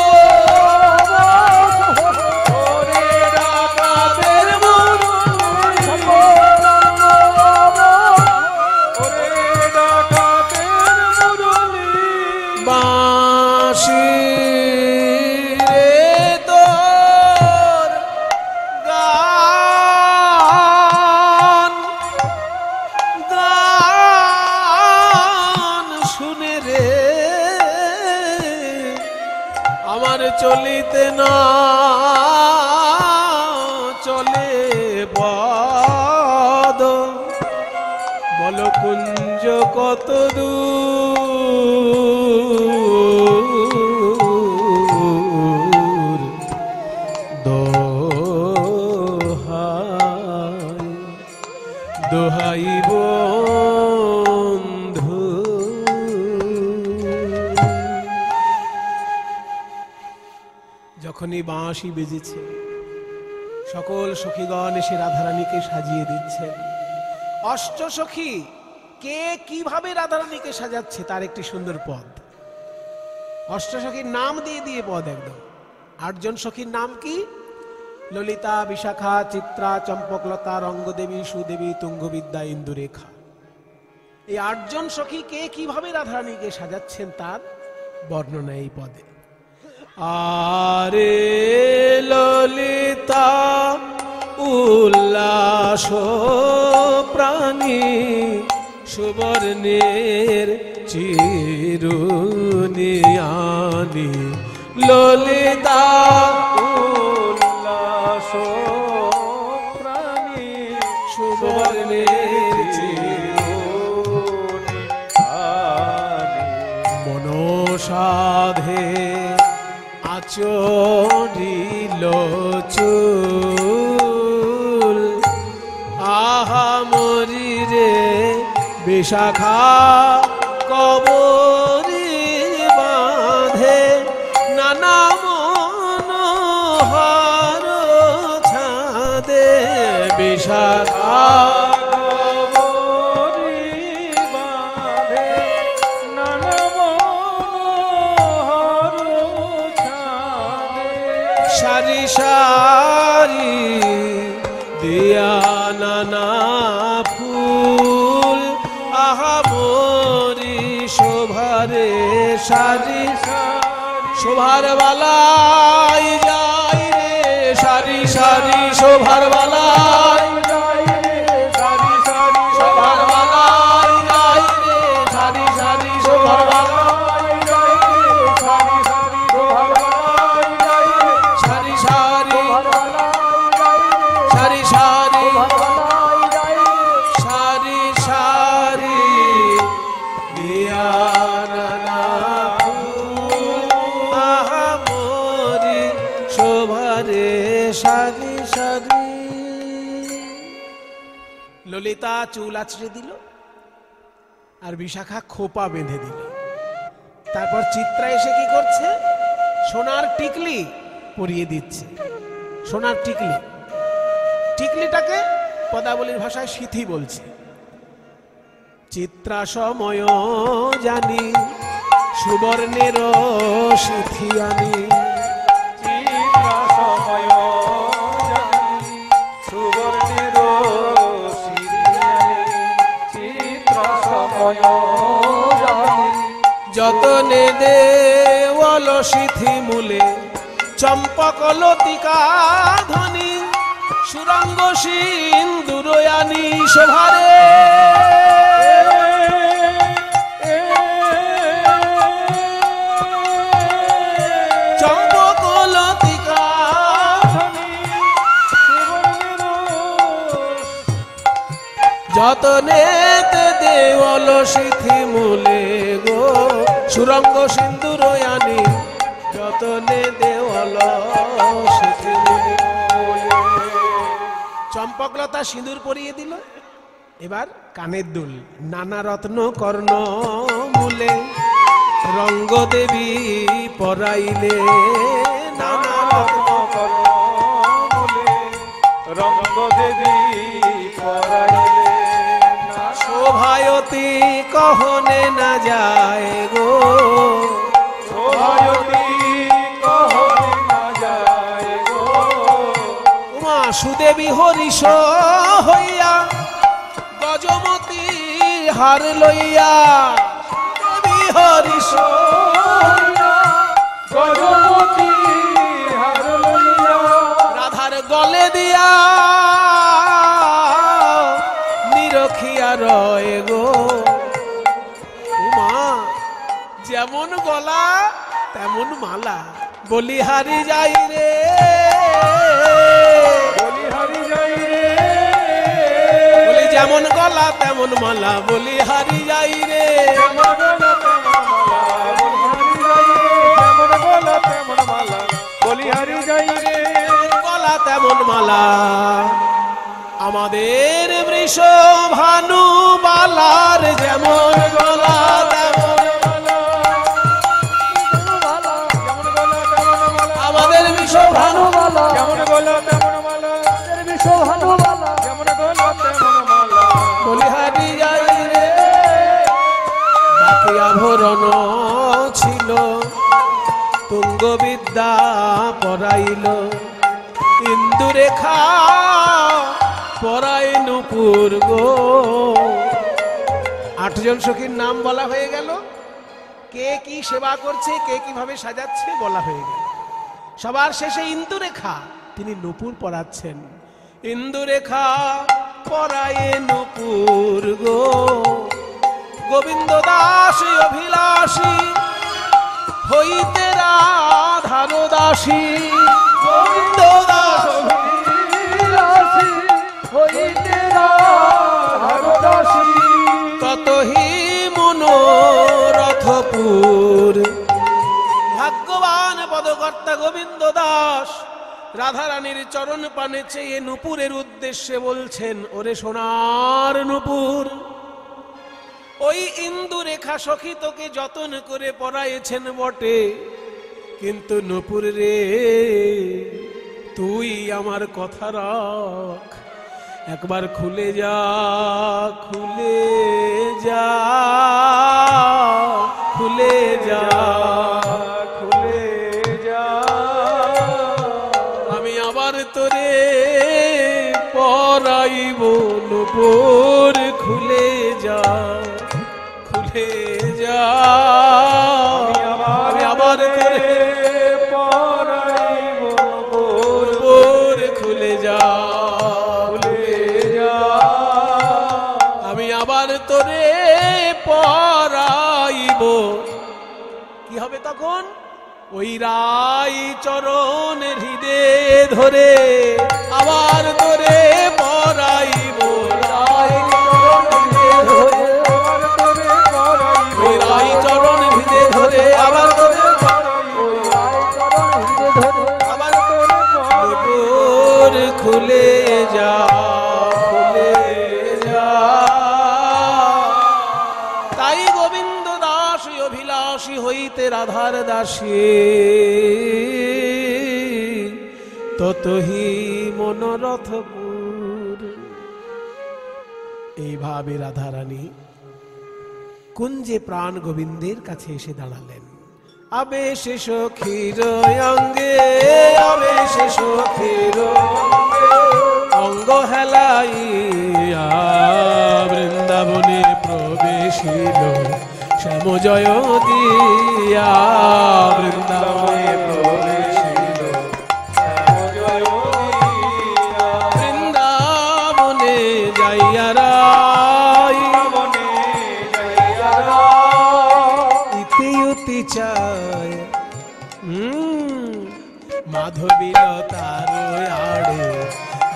Speaker 1: ডাকাতের মুরলি সকল বাঁশি চলিতে না চলে কুঞ্জ কত দূর, দোহাই দোহাই বন্ধু। যখনই বাঁশি বেজেছে, সকল সখীগণ এসে রাধারানীকে সাজিয়ে দিচ্ছেন। অষ্টসখী কে কিভাবে রাধারানীকে সাজাচ্ছে তার একটি সুন্দর পদ। অষ্টসখীর নাম দিয়ে দিয়ে পদ একদম। 8 জন সখীর নাম কি? ললিতা, বিশাখা, চিত্রা, চম্পকলতা, রঙ্গদেবী, সুদেবী, তুঙ্গবিদ্যা, ইন্দুরেখা। এই 8 জন সখী কে কিভাবে রাধারানীকে সাজাচ্ছেন তার বর্ণনা এই পদে। আরে ললিতা উল্লাস প্রাণী, সুবর্ণের চিরুনিয়ানি। ললিতা
Speaker 2: উল্লাস প্রাণী,
Speaker 1: সুবর্ণের
Speaker 2: চিরুনিয়ানি।
Speaker 1: মনসাধে আচরিল চুল, আহা মরি রে বিশাখা কবরি বাঁধে, নানা মনোহর ছাদে। বিশাখা সারি সারি দিয়া নানা ফুল, আহা মরি শোভারে সারি শোভার বালাই যাই রে, সারি সারি শোভার বালাই যাই রে, সারি সারি শোভার বালাই যাই রে, সারি সারি শোভার বালাই যাই রে, সারি সারি শোভার বালাই যাই রে, সারি সারি সারি সারি সারি সারি দিয়া নানা ফুল, আহা মরি শোভারে সারি সারি। ললিতা চুল আছড়ে দিল আর বিশাখা খোপা বেঁধে দিল। তারপর চিত্রা এসে কি করছে? সোনার টিকলি পরিয়ে দিচ্ছে। সোনার টিকলি, টিকলিটাকে পদাবলীর ভাষায় সিথি বলছে। চিত্রা সময় জানি সুবর্ণের সিথি আনি,
Speaker 2: চিত্রা সময় জানি সুবর্ণের সিরিয়ানি। চিত্রা সময় জানি
Speaker 1: যতনে দেওয়াল সিথি মূলে, চম্পক লতিকা ধ্বনি, সুরঙ্গ সিন্দুরয়ানি শোভারে। চম্পক লতিকা ধ্বনি, যতনে দেওয়াল সিথি মূলে গো, সুরঙ্গ সিন্দুরয়ানি, যতনে দেওয়াল সিথি মূলে। চম্পকলতা সিঁদুর পরিয়ে দিল। এবার কানের দুল, নানা রত্ন কর্ণ মূলে, রঙ্গদেবী পরাইলে, নানা রত্ন
Speaker 2: কর্ণ মূলে, রঙ্গদেবী পরাইলে।
Speaker 1: শোভায়তী কহনে না যায় গো,
Speaker 2: শোভায়তী কহনে না যায় গো।
Speaker 1: উমা সুদেবী হরিষ হইয়া, গজমতী হার লইয়া। দেবী হরিষ
Speaker 2: গজমতী হার লইয়া,
Speaker 1: রাধার গলে দিয়া নিরখিয়া রয় গো। উমা যেমন গলা তেমন মালা, বলিহারি যাই রে,
Speaker 2: বলিহারি যাই রে,
Speaker 1: বলি যেমন গলা তেমন মালা বলি হারি যাই রে,
Speaker 2: যেমন গলা তেমন মালা বলি হারি যাই রে,
Speaker 1: গলা তেমন মালা আমাদের বৃষ ভানু বালার যেমন গলা তেমন আমাদের বৃষ ভানু বালা
Speaker 2: যেমন গলা তেমন মালা,
Speaker 3: বৃষ ভানু বালা
Speaker 2: যেমন গলা তেমন মালা
Speaker 1: বলিহারি যাই রে। বাকি আভরণ ছিল তুঙ্গবিদ্যা পরাইল, ইন্দুরেখা পরাই নুপুর গো। 8 জন সখীর নাম বলা হয়ে গেল, কে কি সেবা করছে, কে কিভাবে সাজাচ্ছে বলা হয়ে গেল। সবার শেষে ইন্দুরেখা তিনি নুপুর পরাচ্ছেন। ইন্দুরেখা পরায়ে নুপুর গো, গোবিন্দ দাস অভিলাষী হইতে রাধার দাসী, গোবিন্দ দাস
Speaker 3: অভিলাষী হইতে রাধার দাসী,
Speaker 1: ততহি মনোরথপুর। ভাগ্যবান পদকর্তা গোবিন্দ দাস রাধারানীর চরণ পানে চেয়ে নুপুরের উদ্দেশ্যে বলছেন, ওরে সোনার নুপুর, ওই ইন্দুরেখা সখী তোকে যতন করে পরাইছেন বটে, কিন্তু নুপুর রে তুই আমার কথা রাখ, একবার খুলে যা, খুলে যা, খুলে যা,
Speaker 2: খুলে যা,
Speaker 1: আমি আবার তোরে পরাইব নুপুর, খুলে যা, খুলে যা, আমি আবার তোরে
Speaker 2: পরাইব
Speaker 1: নুপুর, খুলে যা,
Speaker 2: খুলে যা,
Speaker 1: আমি আবার তোরে পরাইব। কি হবে তখন? ওই রাই চরণ হৃদে ধরে আবার তোরে পরাইব, রাই চরণ হৃদে ধরে,
Speaker 2: আবার তোরে পরাইব,
Speaker 1: ওই রাই চরণ হৃদে ধরে আবার তোরে
Speaker 2: পরাইব,
Speaker 1: আবার তোরে নুপুর, খুলে যা, খুলে যা। তাই গোবিন্দ দাস অভিলাষী হইতে রাধার দাসী, ততহি মনোরথপুর। এইভাবে রাধারানী কুঞ্জে প্রাণ গোবিন্দের কাছে এসে দাঁড়ালেন। আবেশ সখীর অঙ্গে, আবেশ সখীর অঙ্গ হেলাইয়া বৃন্দাবনে প্রবেশিল, শ্যাম জয় দিয়া বৃন্দাবনে প্রবেশিল, বৃন্দাবনে যাইয়া রাই ইতি উতি চায় মাধবীলতার আড়ে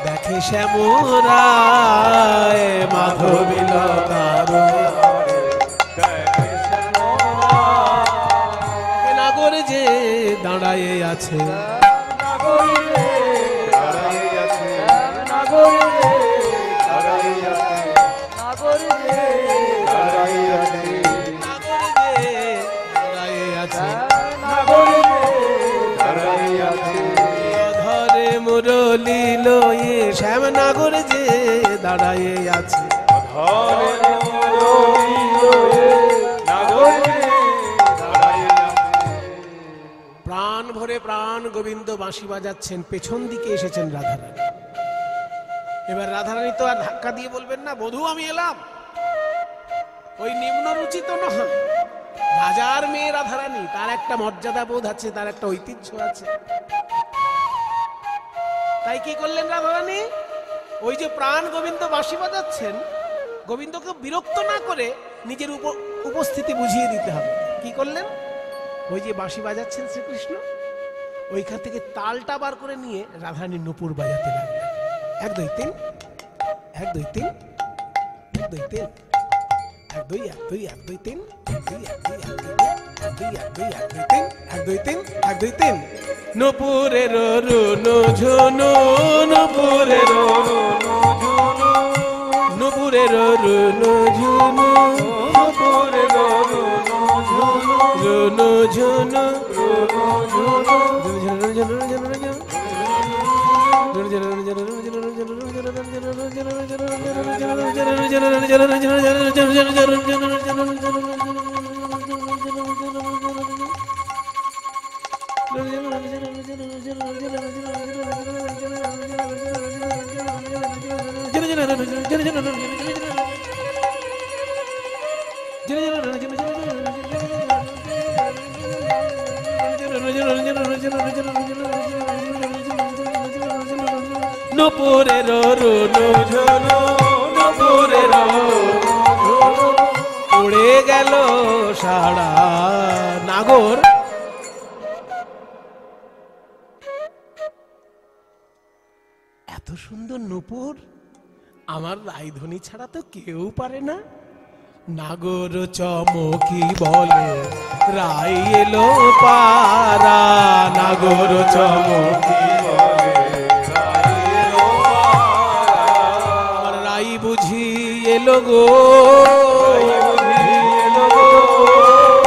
Speaker 1: দেখে শ্যামরায়, মাধবীলতার নাগর যে দাঁড়ায়ে আছে, দাঁড়ায়ে আছে, ধরে মুরলি লয়ে শ্যাম নাগর যে দাঁড়ায়ে আছে। প্রাণ ভরে প্রাণ গোবিন্দ বাঁশি বাজাচ্ছেন, পেছন দিকে এসেছেন রাধারানী। এবার রাধারানী তো আর ধাক্কা দিয়ে বলবেন না, বধূ আমি এলাম, ওই নিম্ন রুচি তো নয়। রাজার মেয়ে রাধারানী, তার একটা মর্যাদা বোধ আছে, তার একটা ঐতিহ্য আছে। তাই কি করলেন রাধারানী? ওই যে প্রাণ গোবিন্দ বাঁশি বাজাচ্ছেন, গোবিন্দকে বিরক্ত না করে নিজের উপস্থিতি বুঝিয়ে দিতে হবে। কি করলেন? ওই যে বাঁশি বাজাচ্ছেন শ্রীকৃষ্ণ, ওইখান থেকে তালটা বার করে নিয়ে রাধারানী নুপুর বাজাতে লাগলেন। 1 2 3, 1 2 3, এক দুই তিন, এক দুই এক দুই এক দুই তিন, এক দুই এক দুই এক দুই তিন, এক দুই এক দুই এক দুই তিন, এক দুই তিন এক দুই তিন। নূপুরের রুনু ঝুনু, নূপুরের নূপুরের রুনু ঝুনু,
Speaker 2: নূপুরের
Speaker 1: রুনু ঝুনু, নূপুরের রুনু ঝুনু, নূপুরের উড়ে গেল সারা নাগর। এত সুন্দর নূপুর আমার রায়ধনী ছাড়া তো কেউ পারে না। নাগর চমকি বলে রাই এলো পারা, নাগর চমকি রাই বুঝি এলো গো,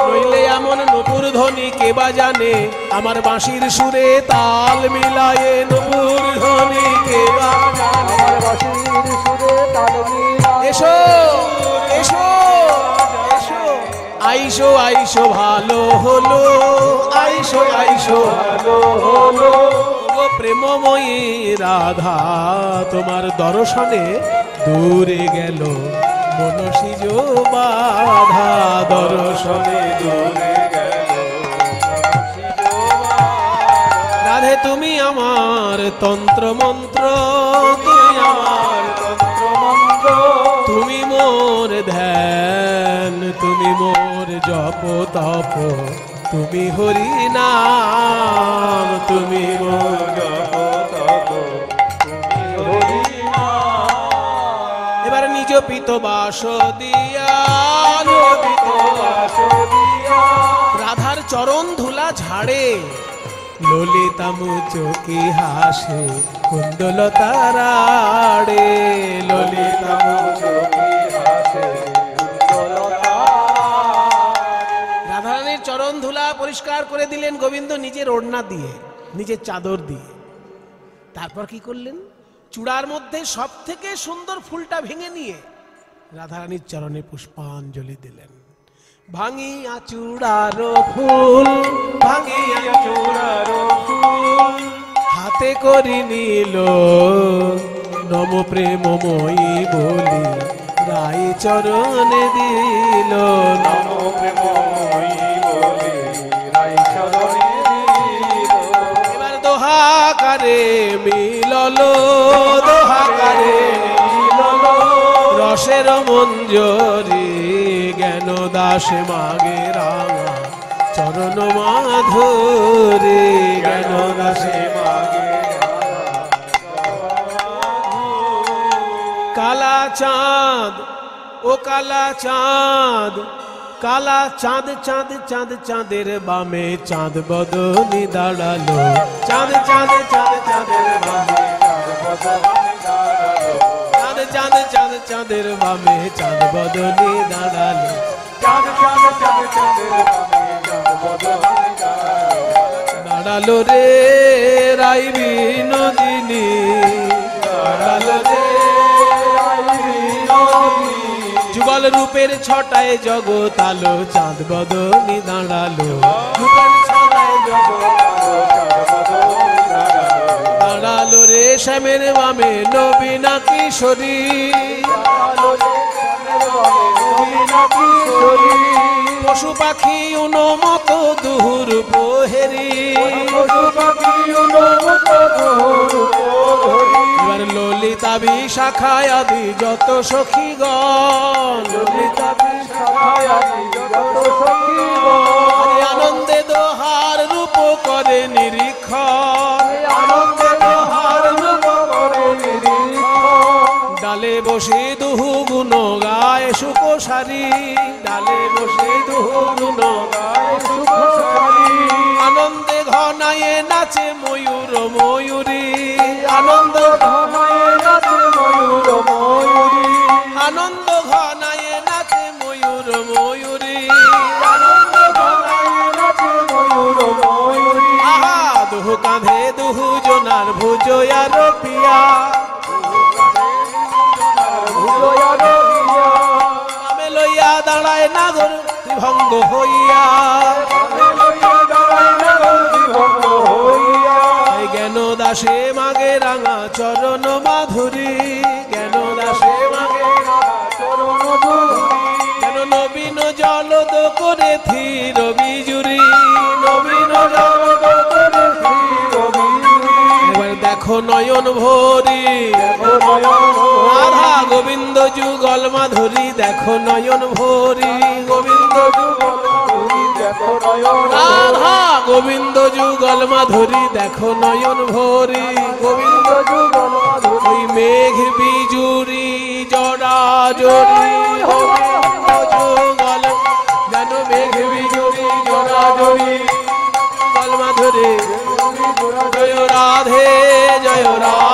Speaker 1: নইলে এমন নূপুর ধ্বনি কে বা জানে, আমার বাঁশির সুরে তাল মিলায়ে নূপুর ধ্বনি কে বা জানে।
Speaker 3: আমার বাঁশির সুরে তাল মিলায়ে,
Speaker 1: এসো এসো এসো, আইসো আইসো ভালো হলো, আইসো আইসো ভালো হলো গো প্রেমময়ী রাধা, তোমার দর্শনে দূরে গেল মনসিজ বাধা, দর্শনে দূরে গেল। রাধে তুমি আমার তন্ত্র মন্ত্র, তুমি আমার তন্ত্র মন্ত্র, তুমি মোর ধ্যান, তুমি মোর জপ তপ, তুমি হরি নাম, তুমি মোর জপ তপ, তুমি হরি নাম। এবার নিজ পিত বাস দিয়া, নিজ বাস দিয়া রাধার চরণ ধুলা ঝাড়ে, ললিতা মুচকি হাসে কুন্দলতা রাড়ে, ললিতা মুচকি হাসে কুন্দলতা। রাধারানীর চরণ ধুলা পরিষ্কার করে দিলেন গোবিন্দ নিজের ওড়না দিয়ে, নিজের চাদর দিয়ে। তারপর কি করলেন? চূড়ার মধ্যে সব থেকে সুন্দর ফুলটা ভেঙে নিয়ে রাধারানীর চরণে পুষ্পাঞ্জলি দিলেন। ভাঙিয়া চূড়ার ফুল, ভাঙিয়া চূড়ার ফুল হাতে করি নিল, নম প্রেমময়ী বলি রাই চরণে দিল, নম প্রেমময়ী বলি রাই চরণে দিল। এবার দোহাকারে মিলল, দোহাকারে মিলল রসের মঞ্জরি, জ্ঞান দাসে মাগে রাঙা চরণ মাধুরী, জ্ঞান দাসে মাগে কালা চাঁদ, ও কালা চাঁদ, কালা চাঁদ চাঁদ চাঁদ চাঁদের বামে চাঁদ বদনি দাঁড়ালো, চাঁদ চাঁদ চাঁদ চাঁদের বামে চাঁদ বদনি দাঁড়ালো, চাঁদ চাঁদ চাঁদ চাঁদের বামে চাঁদ বদনি দাঁড়ালো, চাঁদ চাঁদ চাঁদ চাঁদের বামে চাঁদ বদনি দাঁড়ালো রে রাই বিনোদিনী, দাঁড়ালো রে রাই বিনোদিনী। যুগল রূপের ছটায় জগৎ আলো, চাঁদ বদনি দাঁড়ালো, যুগল ছটায় জগৎ আলো, চাঁদ বদনি দাঁড়ালো রে শ্যামের বামে নবীনা কিশোরী, পশু পাখি উন্মত দুহুর প্রহেরি, এবার ললিতা বিশাখায় আদি যত সখীগণ, ললিতা বিশাখায় আদি যত সখীগণ আনন্দে দোহার রূপ করে নিরীক্ষণ, আনন্দে দোহার রূপ করে নিরীক্ষণ। ডালে বসে দুহু গুণ ডালে বসে দুহুদুনো
Speaker 3: গায় সুখশালী।
Speaker 1: আনন্দে ঘনায়ে নাচে ময়ূর ময়ূরী আনন্দ
Speaker 3: ঘনায় নাচে ময়ূর ময়ূরী।
Speaker 1: আনন্দ ঘনায়ে নাচে ময়ূর ময়ূরী
Speaker 3: আনন্দ ঘনায় নাচে ময়ূর ময়ূরী।
Speaker 1: আহা দুহু কাঁধে দুহু জোনার ভুজয়ার পিয়া
Speaker 3: ভুজয়া রহিয়া।
Speaker 1: নামে লইয়া দাঁড়ায় নাগর ত্রিভঙ্গ হইয়া
Speaker 3: আমি লইয়া দাঁড়াই নগর বিভঙ্গ হইয়া।
Speaker 1: এই জ্ঞান দাসে মাগে রাঙা চরণ মাধুরী জ্ঞান দাসে মাগে
Speaker 3: চরণ ধুলি।
Speaker 1: কেন নবীন জলদ করে থির বিজুরি নবীন জলদ করে
Speaker 3: শ্রী রবিজুরি।
Speaker 1: এবার দেখো নয়ন ভরি
Speaker 3: ও নয়ন
Speaker 1: রাধা গোবিন্দ যুগল মাধুরী দেখো নয়ন ভরি গোবিন্দ
Speaker 3: যুগল ধুলি। দেখো নয়ন
Speaker 1: রাধা গোবিন্দ যুগল মাধুরী দেখো নয়ন ভরি গোবিন্দ
Speaker 3: যুগল ধুলি।
Speaker 1: ওই মেঘ বিজুরি জড়া জড়ি গোবিন্দ যুগল যেন মেঘ বিজুরি জড়া জড়ি যুগল মাধুরী জয় রাধে জয় রাধে